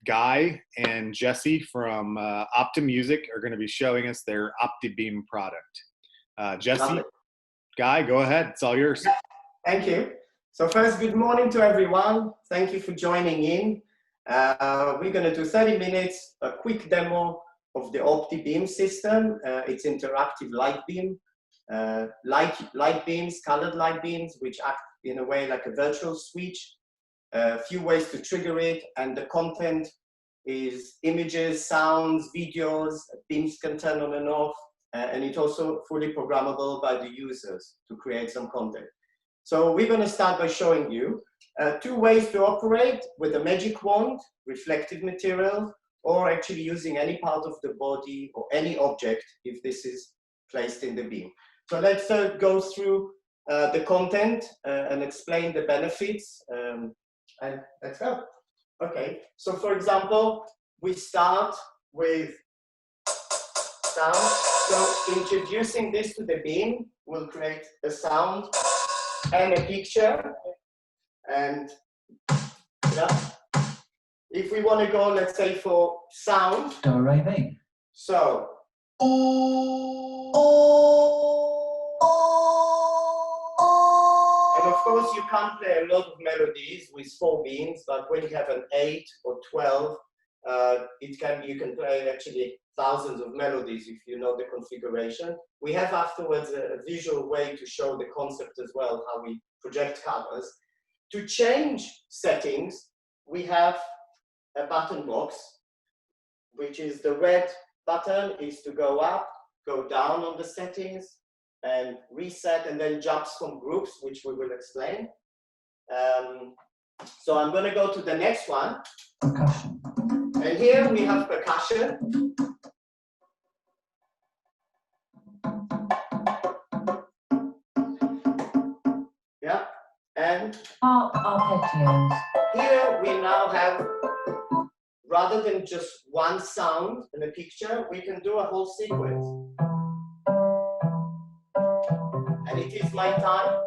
Guy and Jesse from OptiMusic are going to be showing us their OptiBeam product. Jesse, Guy, go ahead. It's all yours. Thank you. So first, good morning to everyone. Thank you for joining in. We're going to do 30 minutes, a quick demo of the OptiBeam system. It's interactive light beam, light beams, colored light beams, which act in a way like a virtual switch. A few ways to trigger it, and the content is images, sounds, videos. Beams can turn on and off, and it's also fully programmable by the users to create some content. So we're going to start by showing you two ways to operate with a magic wand, reflective material, or actually using any part of the body or any object if this is placed in the beam. So let's go through the content and explain the benefits. And let's go. Okay, so for example, we start with sound. So introducing this to the beam will create a sound and a picture. And yeah, if we want to go, let's say, for sound. Do re mi. So. And of course, you can't play a lot of melodies with 4 beams, but when you have an 8 or 12, you can play actually thousands of melodies if you know the configuration. We have afterwards a visual way to show the concept as well, how we project colors. To change settings, we have a button box, which is the red button is to go up, go down on the settings, and reset, and then jumps from groups, which we will explain. So I'm going to go to the next one. Percussion. And here we have percussion. Yeah, and arpeggios. here we now have, rather than just one sound in a picture, we can do a whole sequence. And it is my time.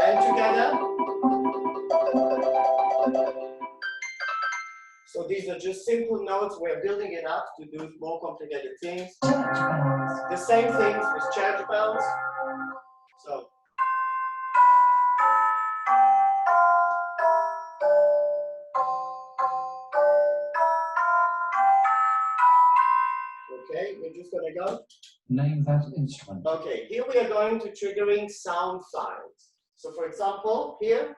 And together. So these are just simple notes. We're building it up to do more complicated things. The same things with church bells. So. Okay, we're just going to go. Name that instrument. Okay, here we are going to triggering sound files. So for example, here,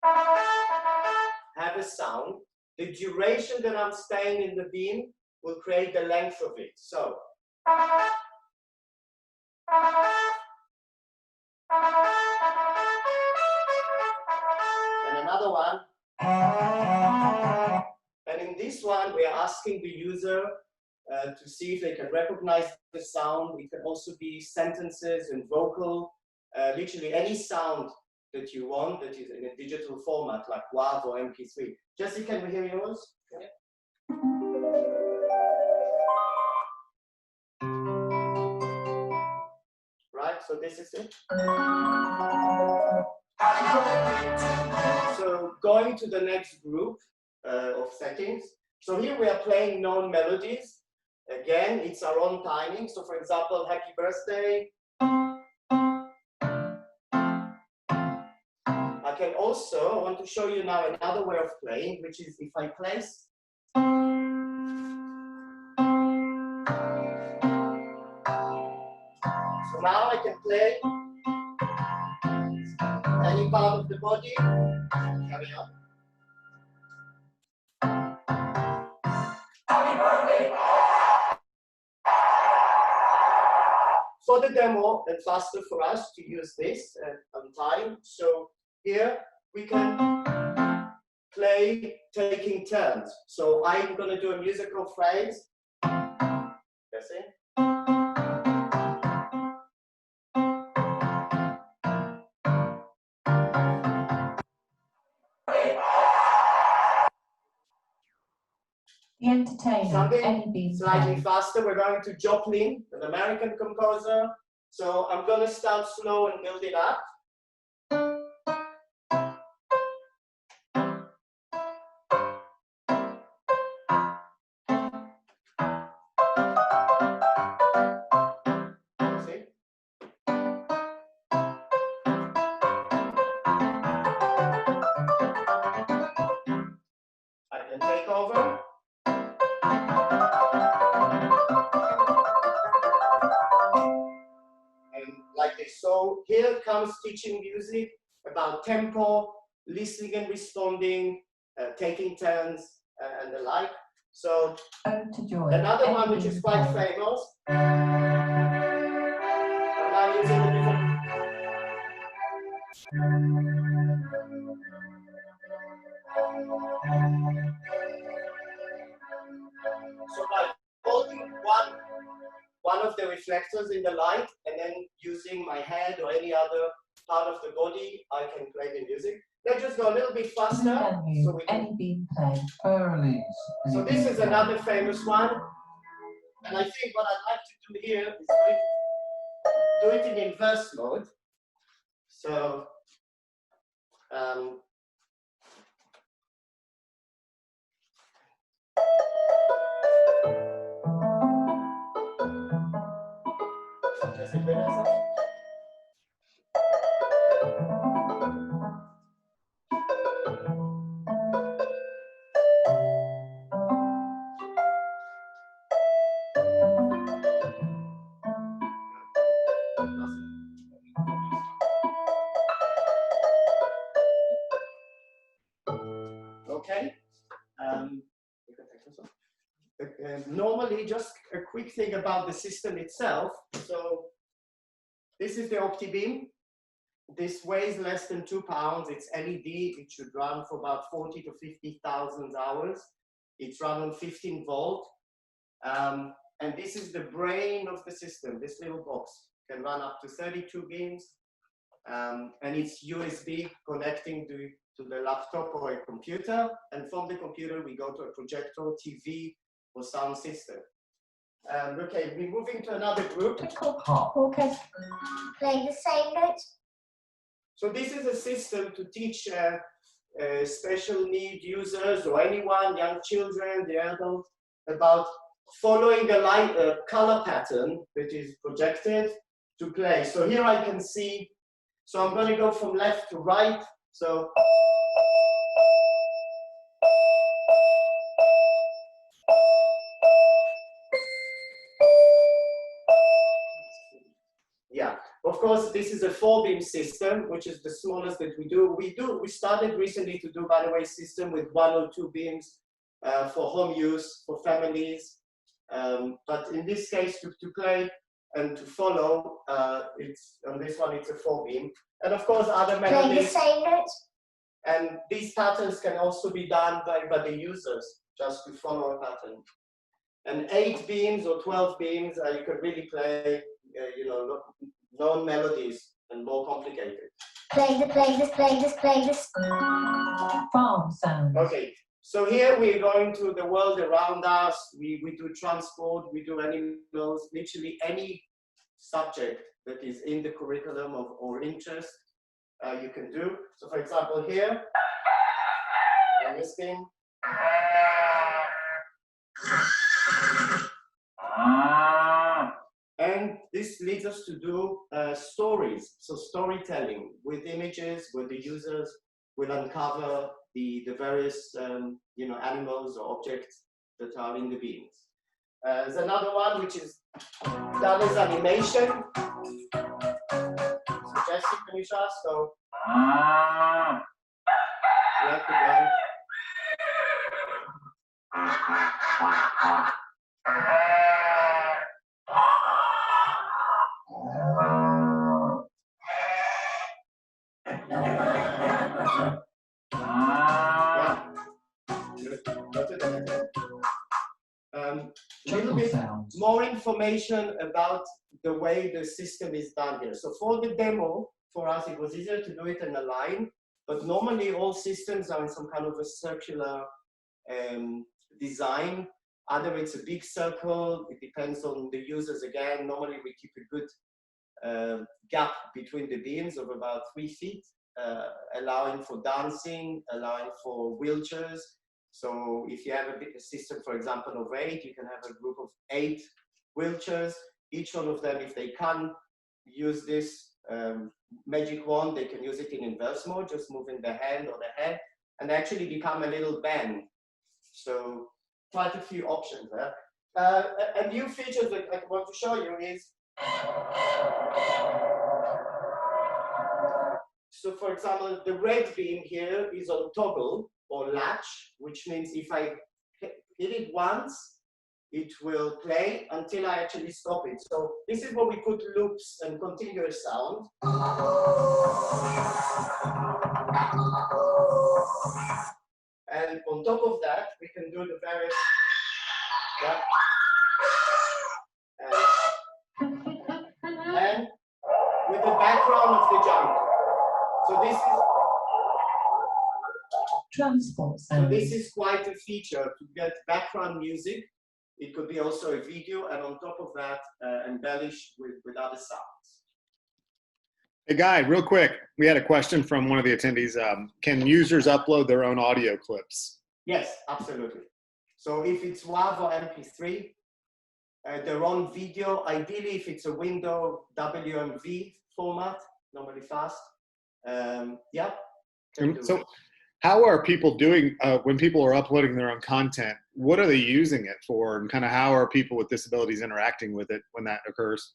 have a sound. The duration that I'm staying in the beam will create the length of it. So. And another one. And in this one, we are asking the user to see if they can recognize the sound. It can also be sentences and vocal, literally any sound that you want that is in a digital format like WAV or MP3. Jesse, can we hear yours? Yeah. Right, so this is it. So going to the next group of settings. So here we are playing known melodies. Again, it's our own timing. So for example, happy birthday. I can also, I want to show you now another way of playing, which is if I place. So now I can play any part of the body. Carry on. For the demo, it's faster for us to use this on time. So here we can play taking turns. So I'm going to do a musical phrase. That's it. The Entertainer. Something slightly faster. We're going to Joplin, an American composer. So I'm going to start slow and build it up. here comes teaching music about tempo, listening and responding, taking turns, and the like. So another one which is quite famous. I'm now using the different. So by holding one of the reflectors in the light and then using my head or any other part of the body, I can play the music. Let's just go a little bit faster. So we can... beam play. So this is another famous one. And I think what I'd like to do here is do it in inverse mode. So okay. Normally, just a quick thing about the system itself. So this is the OptiBeam. This weighs less than 2 pounds. It's LED. It should run for about 40 to 50,000 hours. It's run on 15 volt. And this is the brain of the system. This little box can run up to 32 beams. And it's USB connecting to the laptop or a computer. And from the computer, we go to a projector, TV, or sound system. Okay, we're moving to another group. Orchestra. Play the same notes. So this is a system to teach special need users or anyone, young children, the adults, about following a light color pattern that is projected to play. So here I can see, so I'm going to go from left to right. So yeah, of course, this is a 4-beam system, which is the smallest that we do. We started recently to do, by the way, system with 1 or 2 beams for home use, for families. But in this case, to play and to follow, it's on this one, it's a 4-beam. And of course, other melodies. Play the same notes. And these patterns can also be done by the users, just to follow a pattern. And 8 beams or 12 beams, you can really play, you know, known melodies and more complicated. Play this. Farm sound. Okay, so here we're going to the world around us. We do transport, we do animals, literally any subject that is in the curriculum of or interest, you can do. So for example, here, I'm listening. And this leads us to do stories. So storytelling with images, where the users will uncover the various you know, animals or objects that are in the beams. There's another one which is done as animation. So Jesse, can you show us? So we have to go. A little bit more information about the way the system is done here. So for the demo, for us, it was easier to do it in a line, but normally all systems are in some kind of a circular design. Either it's a big circle, it depends on the users again. Normally we keep a good gap between the beams of about 3 feet, allowing for dancing, allowing for wheelchairs. So if you have a system, for example, of 8, you can have a group of 8 wheelchairs. Each one of them, if they can't use this magic wand, they can use it in inverse mode, just moving the hand or the head, and actually become a little band. So quite a few options there. A new feature that I want to show you is so for example, the red beam here is on toggle or latch, which means if I hit it once, it will play until I actually stop it. So this is where we put loops and continuous sound. And on top of that, we can do the various, yeah. And with the background of the jump. So this is Transport so sound. this is quite a feature to get background music. It could be also a video, and on top of that, embellished with other sounds. Hey, Guy, real quick, we had a question from one of the attendees. Can users upload their own audio clips? Yes, absolutely. So if it's WAV or MP3, their own video, ideally if it's a window WMV format, normally fast, yeah. So how are people doing, when people are uploading their own content, what are they using it for? And kind of how are people with disabilities interacting with it when that occurs?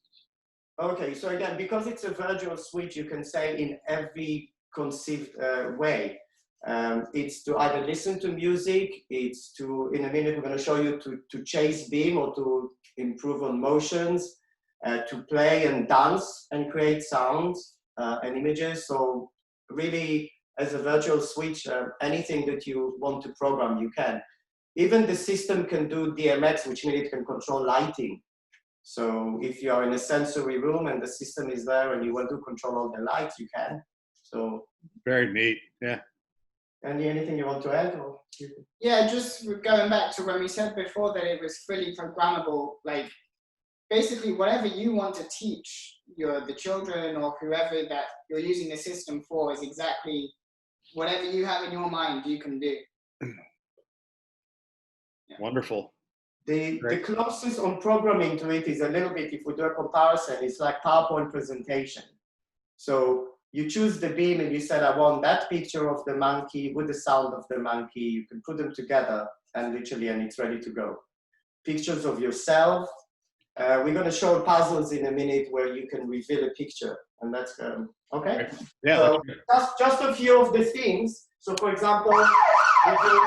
Okay, so again, because it's a virtual switch, you can say in every conceived way. It's to either listen to music, it's to, in a minute we're going to show you to chase beam or to improve on motions, to play and dance and create sounds and images. So really, as a virtual switch, anything that you want to program, you can. Even the system can do DMX, which means it can control lighting. So if you are in a sensory room and the system is there and you want to control all the lights, you can. So very neat, yeah. Anything you want to add? Or? Yeah, just going back to when we said before that it was fully programmable, like basically whatever you want to teach the children or whoever that you're using the system for is exactly whatever you have in your mind you can do. Yeah. Wonderful. The closest on programming to it is a little bit, if we do a comparison, it's like PowerPoint presentation. So you choose the beam and you said, I want that picture of the monkey with the sound of the monkey. You can put them together and literally, and it's ready to go. Pictures of yourself. We're going to show puzzles in a minute where you can reveal a picture, and that's okay. Yeah. So just a few of the things. So for example, we do.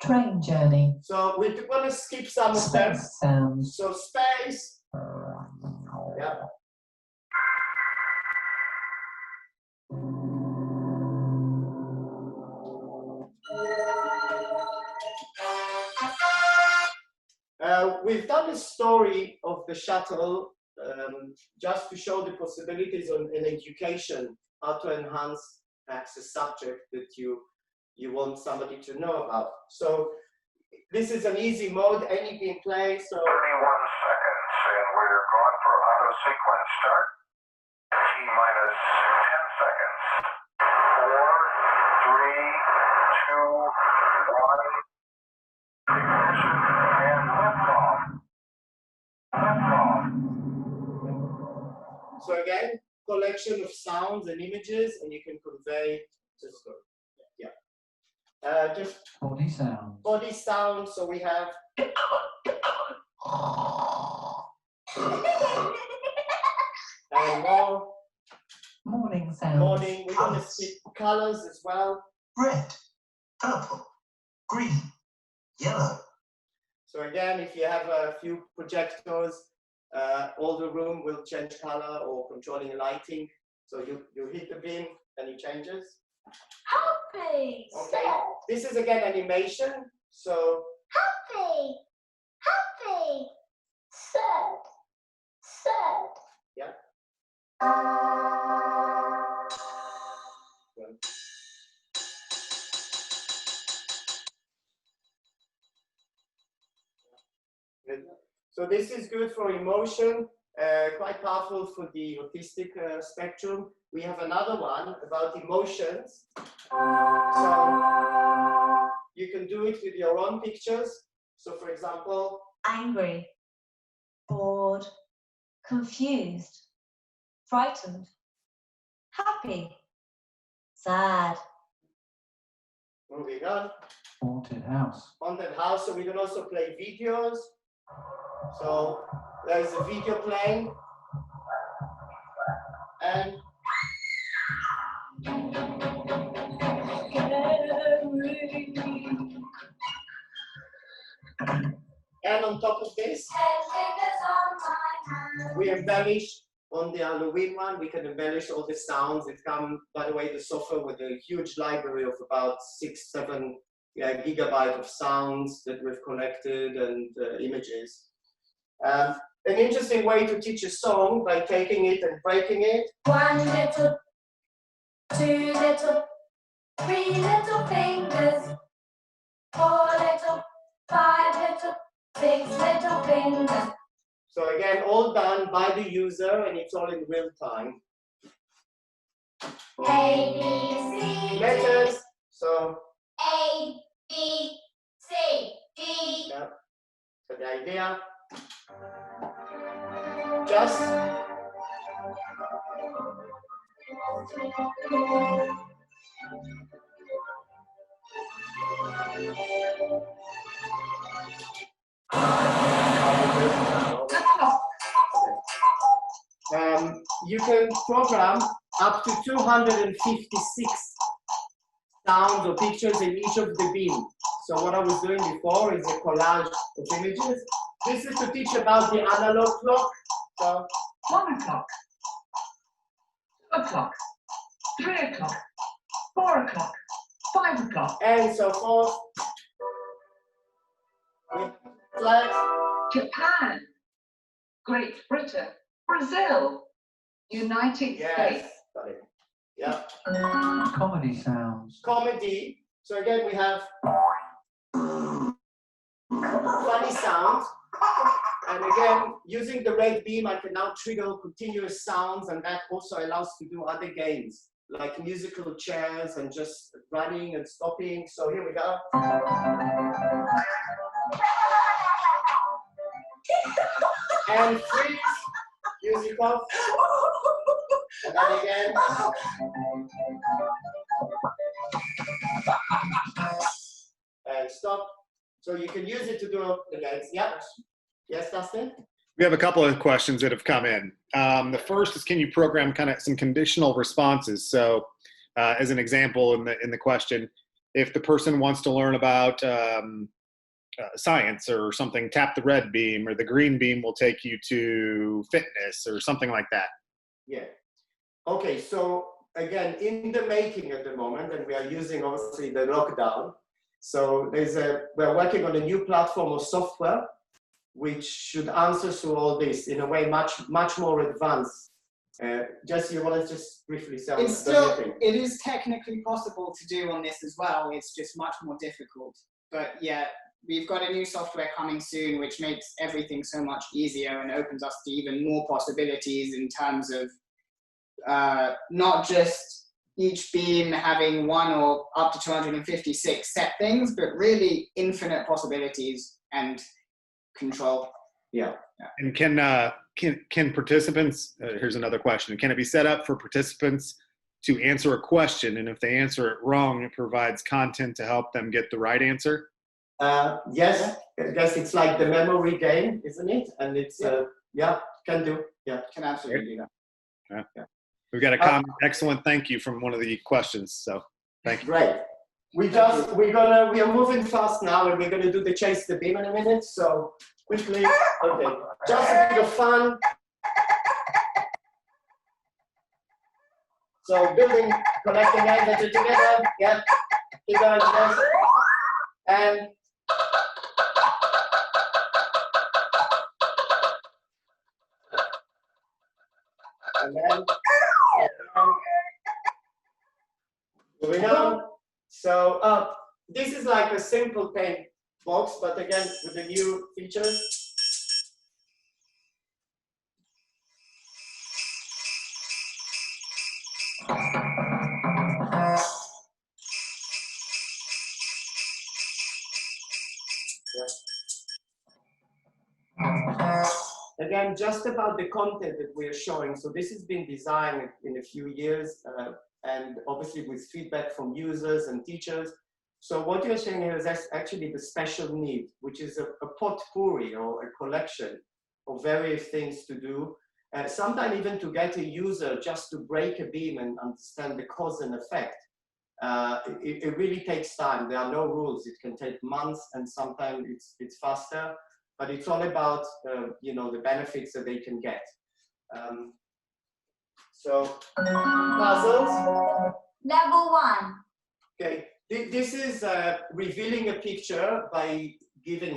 Train journey. So we're going to skip some of them. Sounds. So space. Yeah. We've done a story of the shuttle just to show the possibilities in education, how to enhance access subject that you want somebody to know about. So this is an easy mode, any beam play. So 31 seconds, and we're going for auto sequence start. T-minus 10 seconds. 4, 3, 2, 1. Ignition and liftoff. Liftoff. So again, collection of sounds and images, and you can convey the story. Yeah. Just Body sound. body sound. So we have. And more. Morning sound. Morning. We're going to skip colors as well. Red, purple, green, yellow. So again, if you have a few projectors, all the room will change color or controlling lighting. So you hit the beam and it changes. Happy. Okay. This is again animation. So Happy. Happy. Sad. Sad. yeah. So this is good for emotion, quite powerful for the autistic spectrum. We have another one about emotions. So you can do it with your own pictures. So for example, angry, bored, confused, frightened, happy, sad, Moving on. Haunted house. Haunted house, so we can also play videos. So there's a video playing. And on top of this, we embellish on the Halloween one. We can embellish all the sounds. It comes, by the way, the software with a huge library of about 6-7 gigabyte of sounds that we've collected and images. An interesting way to teach a song by taking it and breaking it. 1 little, 2 little, 3 little fingers, 4 little, 5 little, 6 little fingers. So again, all done by the user, and it's all in real time. A, B, C, Letters. So A, B, C, D. yeah, so the idea. Just you can program up to 256 sounds or pictures in each of the beam. So what I was doing before is a collage of images. This is to teach about the analog clock. So 1 o'clock. 2 o'clock. 3 o'clock. 4 o'clock. 5 o'clock. and so forth. With flags. Japan. Great Britain. Brazil. United Yes, States. got it. Yeah. Comedy sounds. Comedy. So again, we have funny sounds. And again, using the red beam, I can now trigger continuous sounds, and that also allows to do other games, like musical chairs and just running and stopping. So here we go. And freeze, music off. And then again. And stop. So you can use it to do the games. Yeah. Yes, Dustin? We have a couple of questions that have come in. The first is, can you program kind of some conditional responses? So as an example in the question, if the person wants to learn about science or something, tap the red beam, or the green beam will take you to fitness or something like that. Yeah. Okay, so again, in the making at the moment, and we are using obviously the lockdown. So we're working on a new platform of software which should answer to all this in a way much more advanced. Jesse, you want to just briefly say it is technically possible to do on this as well. It's just much more difficult. But yeah, we've got a new software coming soon, which makes everything so much easier and opens us to even more possibilities in terms of not just each beam having 1 or up to 256 set things, but really infinite possibilities and control. Yeah. And can participants, here's another question, can it be set up for participants to answer a question, and if they answer it wrong, it provides content to help them get the right answer? Yes, I guess it's like the memory game, isn't it? And it's, yeah, can do. Yeah, can absolutely do that. Yeah. We've got a comment. Excellent. Thank you from one of the questions. So thank you. Great. We are moving fast now, and we're gonna do the chase the beam in a minute. So quickly, okay, just a bit of fun. So building, collecting energy together. Yeah, keep going. Yes. And then moving on. So this is like a simple paint box, but again with the new features. Again, just about the content that we are showing. So this has been designed in a few years, and obviously with feedback from users and teachers. So what you're saying here is that's actually the special need, which is a potpourri or a collection of various things to do. Sometimes even to get a user just to break a beam and understand the cause and effect. It really takes time. There are no rules. It can take months, and sometimes it's faster. But it's all about you know, the benefits that they can get. So puzzles. Level 1. Okay, this is revealing a picture by giving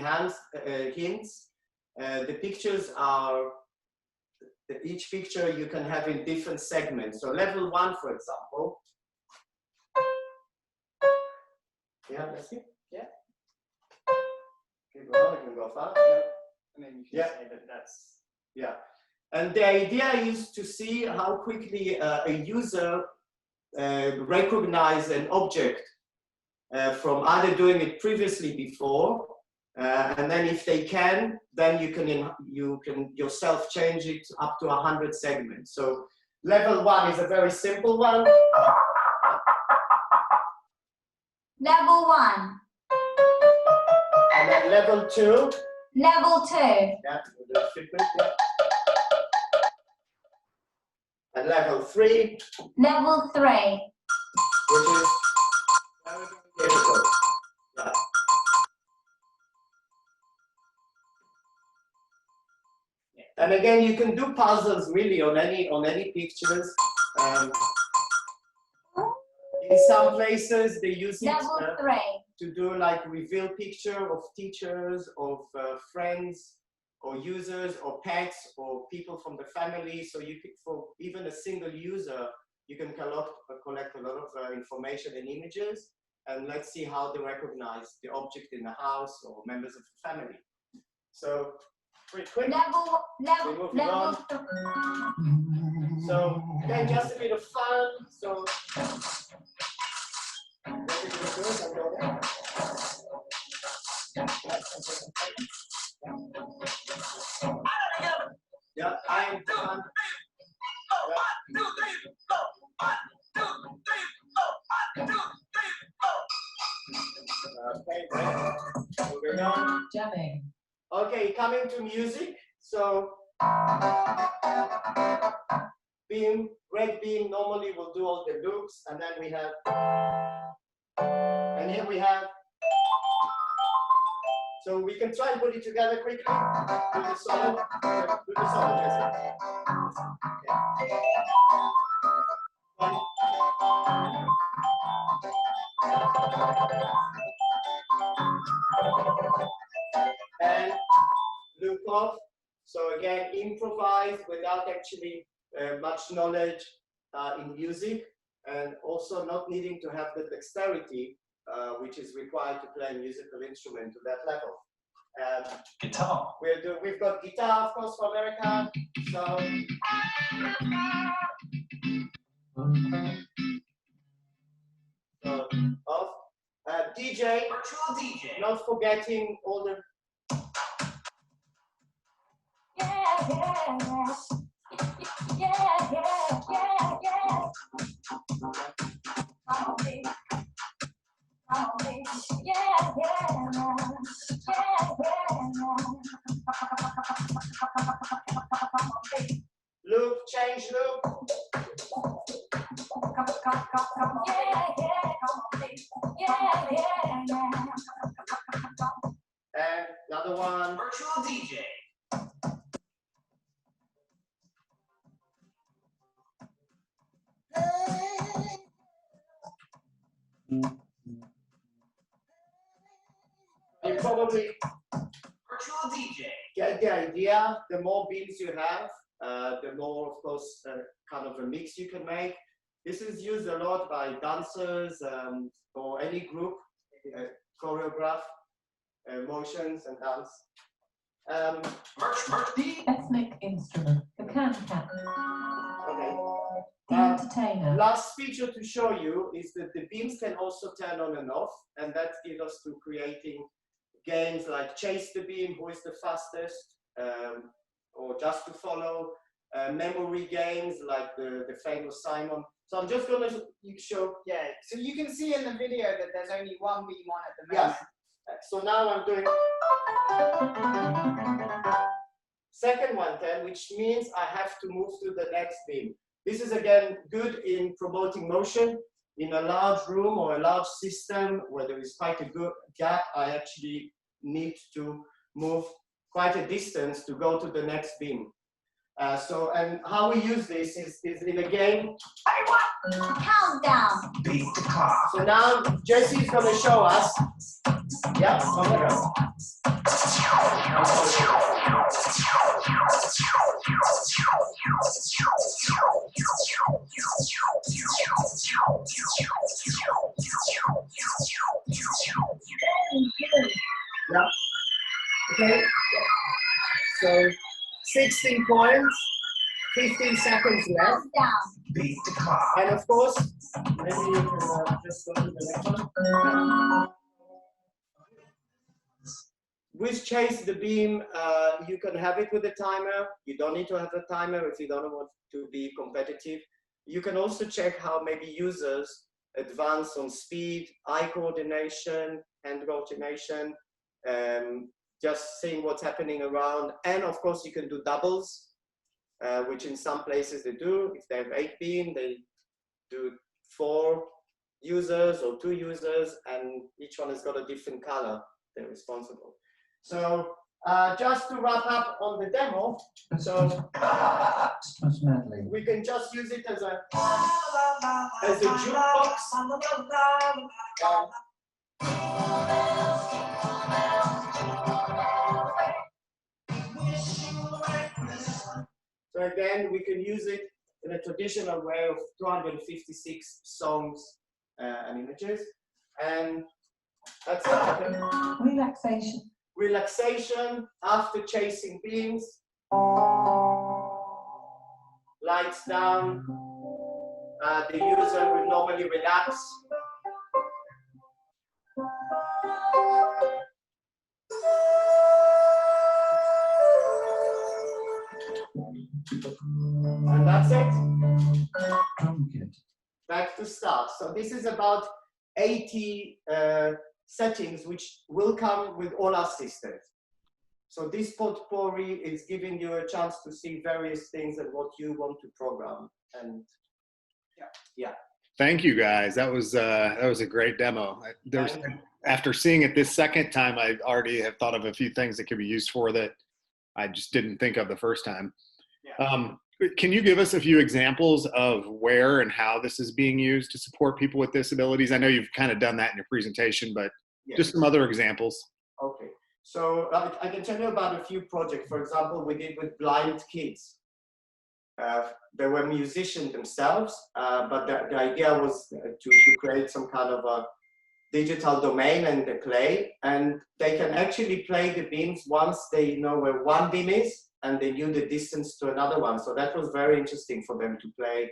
hints. The pictures are, each picture you can have in different segments. So level 1, for example. Yeah, let's see. Yeah. Keep going, you can go fast. Yeah. And then you can say that that's. Yeah. And the idea is to see how quickly a user recognize an object from either doing it previously before, and then if they can, then you can yourself change it up to 100 segments. So level 1 is a very simple one. Level 1. And then level 2. Level 2. Yeah, we'll do fitness, yeah. And level 3. Level 3. Which is very, very difficult. Yeah. And again, you can do puzzles really on any pictures. In some places, they use it Level 3. to do like reveal picture of teachers, of friends, or users, or pets, or people from the family. So you could, for even a single user, you can collect a lot of information and images, and let's see how they recognize the object in the house or members of the family. So, pretty quick. Level 3. So, again, just a bit of fun. So, yeah, I'm fun. Okay, great. Moving on. Jamming. Okay, coming to music. So, beam, red beam normally will do all the loops, and then we have, and here we have. So we can try and put it together quickly. Do the solo. Do the solo, Jesse. Okay. One. And loop off. So again, improvise without actually much knowledge in music, and also not needing to have the dexterity which is required to play a musical instrument to that level. Guitar. We've got guitar, of course, for America. So off. DJ. Virtual DJ. Not forgetting all the. Loop, change loop. And another one. Virtual DJ. You probably Virtual DJ. get the idea. The more beams you have, the more, of course, kind of a mix you can make. This is used a lot by dancers or any group, choreograph motions and dance. The ethnic instrument, the can-can. Okay. The entertainer. Last feature to show you is that the beams can also turn on and off, and that gives us to creating games like chase the beam, who is the fastest, or just to follow. memory games like the famous Simon. So I'm just going to show. Yeah, so you can see in the video that there's only one beam on at the moment. Yes. So now I'm doing second one then, which means I have to move to the next beam. This is again good in promoting motion. In a large room or a large system where there is quite a good gap, I actually need to move quite a distance to go to the next beam. And how we use this is in a game. Countdown. Beat the clock. So now Jesse is going to show us. Yeah, on the go. Yeah. Okay. So 16 points, 15 seconds left. Countdown. Beat the clock. And of course, maybe you can just go to the next one. With Chase the Beam, you can have it with a timer. You don't need to have a timer if you don't want to be competitive. You can also check how maybe users advance on speed, eye coordination, hand coordination, just seeing what's happening around. And of course, you can do doubles, which in some places they do. If they have 8 beam, they do 4 users or 2 users, and each one has got a different color they're responsible. So just to wrap up on the demo, so we can just use it as a jukebox. So again, we can use it in a traditional way of 256 songs and images, and that's it. Relaxation. Relaxation after chasing beams, lights down, the user will normally relax. And that's it. Back to start. So this is about 80 settings which will come with all our systems. So this potpourri is giving you a chance to see various things and what you want to program. And yeah. Thank you guys. That was a great demo. After seeing it this second time, I already have thought of a few things that could be used for that I just didn't think of the first time. Yeah. Can you give us a few examples of where and how this is being used to support people with disabilities? I know you've kind of done that in your presentation, but Yes. just some other examples. Okay. So I can tell you about a few projects. For example, we did with blind kids. They were musicians themselves, but the idea was to create some kind of a digital domain and they play, and they can actually play the beams once they know where one beam is and they knew the distance to another one. So that was very interesting for them to play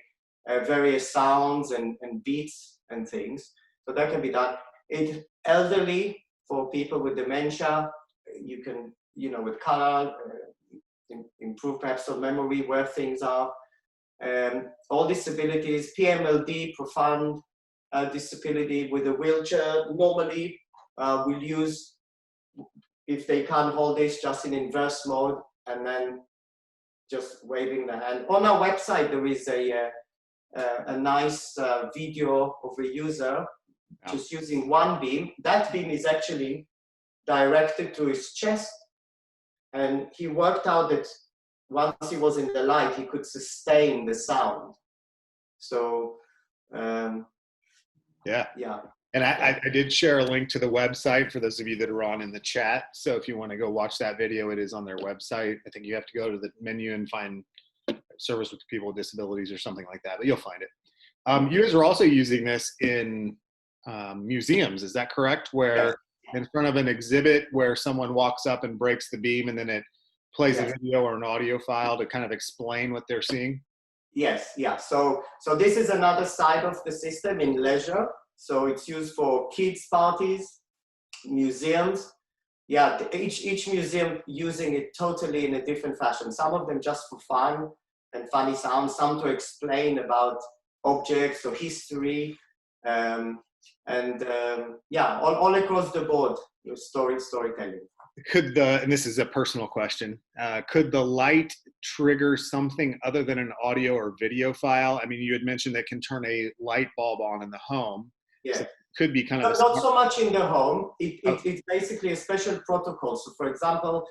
various sounds and beats and things. So that can be done. Elderly, for people with dementia, you can, with color, improve perhaps on memory where things are. All disabilities, PMLD, profound disability with a wheelchair, normally we'll use, if they can't hold this, just in inverse mode and then just waving the hand. On our website, there is a nice video of a user just using one beam. That beam is actually directed to his chest, and he worked out that once he was in the light, he could sustain the sound. So yeah. And I did share a link to the website for those of you that are on in the chat. So if you want to go watch that video, it is on their website. I think you have to go to the menu and find service with people with disabilities or something like that, but you'll find it. You guys are also using this in museums, is that correct? Where in front of an exhibit where someone walks up and breaks the beam and then it plays a video or an audio file to kind of explain what they're seeing? Yes, yeah. So this is another side of the system in leisure. So it's used for kids' parties, museums. Yeah, each museum using it totally in a different fashion. Some of them just for fun. and funny sounds, some to explain about objects or history, yeah, all across the board, your storytelling. Could and this is a personal question, could the light trigger something other than an audio or video file? I mean, you had mentioned that can turn a light bulb on in the home. Yeah. So it could be kind of Not so much in the home. It's basically a special protocol. So for example,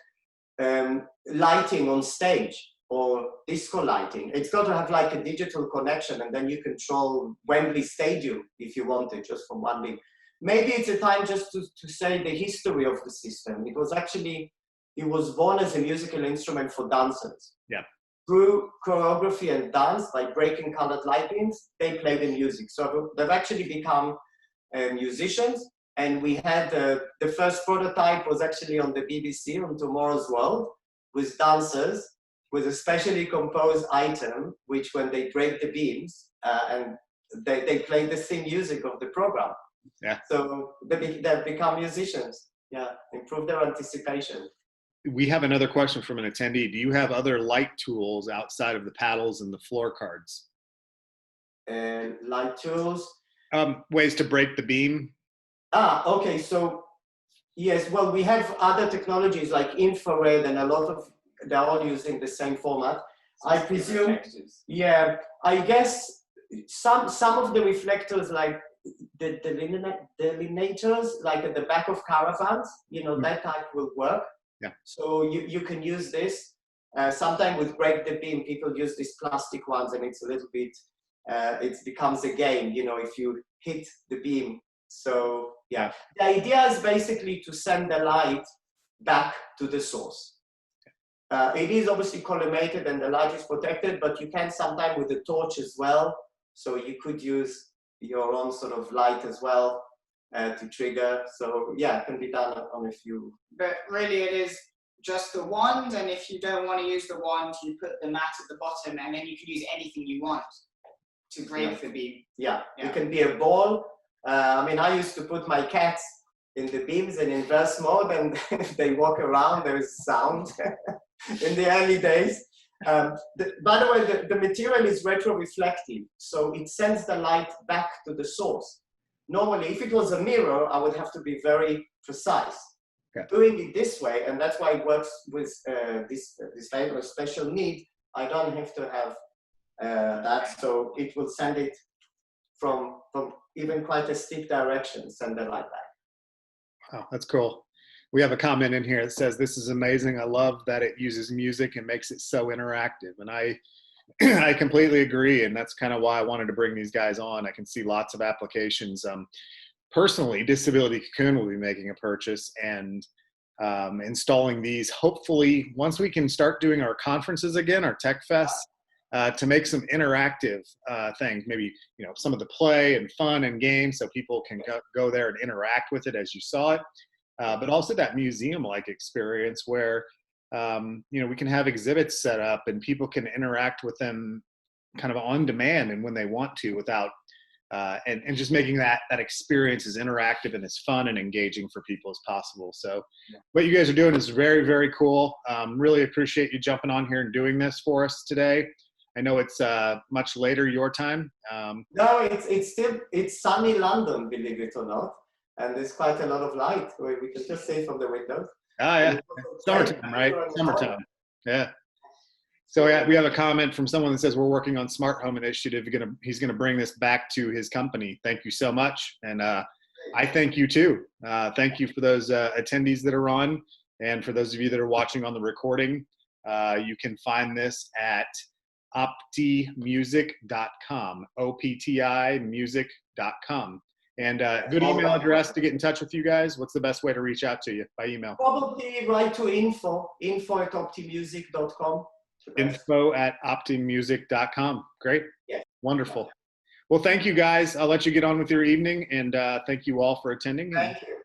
lighting on stage or disco lighting, it's got to have like a digital connection, and then you control Wembley Stadium if you want it, just from one link. Maybe it's a time just to say the history of the system. It was born as a musical instrument for dancers. Yeah. Through choreography and dance, by breaking colored light beams, they play the music. So they've actually become musicians. And we had the first prototype was actually on the BBC on Tomorrow's World with dancers with a specially composed item, which when they break the beams and they play the theme music of the program. Yeah. So they've become musicians. Yeah, improve their anticipation. We have another question from an attendee. Do you have other light tools outside of the paddles and the floor cards? Light tools. Ways to break the beam. Okay. So yes, well, we have other technologies like infrared, and they're all using the same format. I presume. Yeah, I guess some of the reflectors, like the delineators, like at the back of caravans, that type will work. Yeah. So you can use this. Sometimes with break the beam, people use these plastic ones, and it's a little bit, it becomes a game, if you hit the beam. So yeah, the idea is basically to send the light back to the source. It is obviously collimated and the light is protected, but you can sometimes with the torch as well. So you could use your own sort of light as well to trigger. So yeah, it can be done on a few. But really it is just the wand, and if you don't want to use the wand, you put the mat at the bottom, and then you can use anything you want to break the beam. Yeah, it can be a ball. I mean, I used to put my cats in the beams and inverse mode, and they walk around, there is sound in the early days. By the way, the material is retroreflective, so it sends the light back to the source. Normally, if it was a mirror, I would have to be very precise. Okay. Doing it this way, and that's why it works with this type of special need, I don't have to have that, so it will send it from even quite a steep direction, send the light back. Oh, that's cool. We have a comment in here that says, "This is amazing. I love that it uses music and makes it so interactive." And I completely agree. And that's kind of why I wanted to bring these guys on. I can see lots of applications. Personally, Disability Cocoon will be making a purchase and installing these, hopefully, once we can start doing our conferences again, our tech fests, to make some interactive things, maybe, some of the play and fun and games so people can go there and interact with it as you saw it. But also that museum-like experience where, we can have exhibits set up and people can interact with them kind of on demand and when they want to without, and just making that experience as interactive and as fun and engaging for people as possible. So what you guys are doing is very, very cool. Really appreciate you jumping on here and doing this for us today. I know it's much later your time. No, it's sunny London, believe it or not. And there's quite a lot of light where we can just see from the windows. Ah, yeah. Summertime, right? Summertime. Yeah. So we have a comment from someone that says, "We're working on Smart Home Initiative. He's gonna bring this back to his company." Thank you so much. And I thank you too. Thank you for those attendees that are on. And for those of you that are watching on the recording, you can find this at OptiMusic.com, OPTI music.com. And good email address to get in touch with you guys. What's the best way to reach out to you by email? Probably write to info@optimusic.com. info@optimusic.com. Great. Yeah. Wonderful. Well, thank you guys. I'll let you get on with your evening, and thank you all for attending. Thank you.